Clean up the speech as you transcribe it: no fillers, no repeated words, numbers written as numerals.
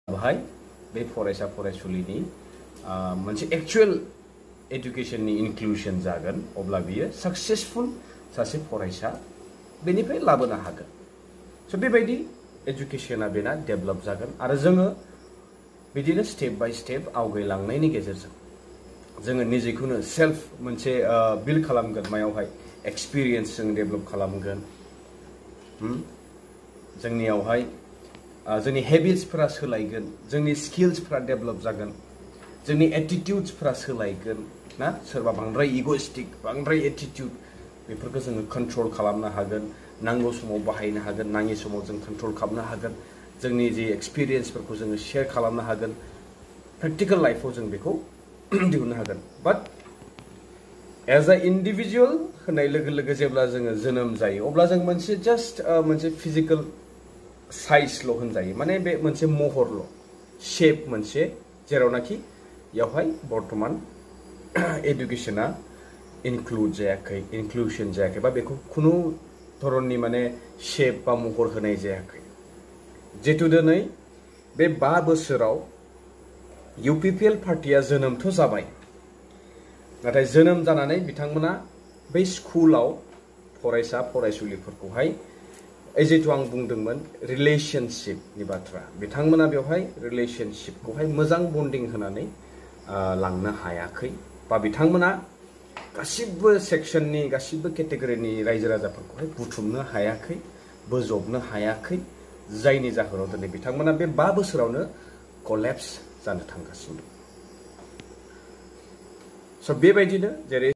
बाहाय बे फरायसा फरायसुलिनि मोनसे एक्चुअल एडुकेशननि इनक्लूजन जागोन अब्ला बियो सक्सेसफुल सासे फरायसा बेनिफ्राय लाबोनो हागोन स' बेबायदि एडुकेशना बेना डेभेलप जागोन आरो जोङो बिदिनो स्टेप बाय स्टेप आवगायलांनायनि गेजेरजों जोङो निजेखौनो सेल्फ मोनसे बिल्ड खालामगोन मायावहाय एक्सपीरियेन्स जों डेभेलप खालामगोन जोंनियावहाय जोंनि हेबिट्सफोरा सोलायगोन जोंनि स्किल्सफोरा डेभेलप जागोन जोंनि एटिट्युड्सफोरा सोलायगोन ना सोरबा बांद्राय इगोइस्टिक बांद्राय एटिट्युड बेफोरखौ जोङो कंट्रोल खालामनो हागोन नांगौ समाव बाहायनो हागोन नाङि समाव जों कंट्रोल खालामनो हागोन जोंनि जे एक्सपीरियेन्सफोरखौ जोङो शेयार खालामनो हागोन प्रेक्टिकल लाइफआव जों बेखौ दिहुननो हागोन बाट एज अ इन्डिविजुअल होननाय लोगो लोगो जेब्ला जोङो जोनोम जायो अब्ला जों मोनसे जास्ट मोनसे फिजिकल साइजल' होनजायो माने बे मोनसे महरल' शेप मोनसे जेरावनाखि यावहाय बर्तमान एडुकेशना इनक्लूजन जायाखै बा बेखौ खुनु धरननि माने शेप बा महर होनाय जायाखै जितु दिनै बे 5 बोसोराव UPPL पार्टिया जोनोमथ' जाबाय नाथाय जोनोम जानानै बिथांमोना बै स्कुलाव फरायसा फरायसुलिफोरखौहाय जितु आं बुंदोंमोन रिलेशनशिपनि बाथ्रा बिथांमोना बेवहाय रिलेशनशिपखौहाय मोजां बन्डिं होनानै लांनो हायाखै बा बिथांमोना गासिबो सेक्शननि गासिबो केटेगरिनि रायजो राजाफोरखौहाय बुथुमनो हायाखै बोजबनो हायाखै जायनि जाहोनाव दिनै बिथांमोना बे 5 बोसोरावनो कलेप्स जानो थांगासिनो स' बेबायदिनो जेरै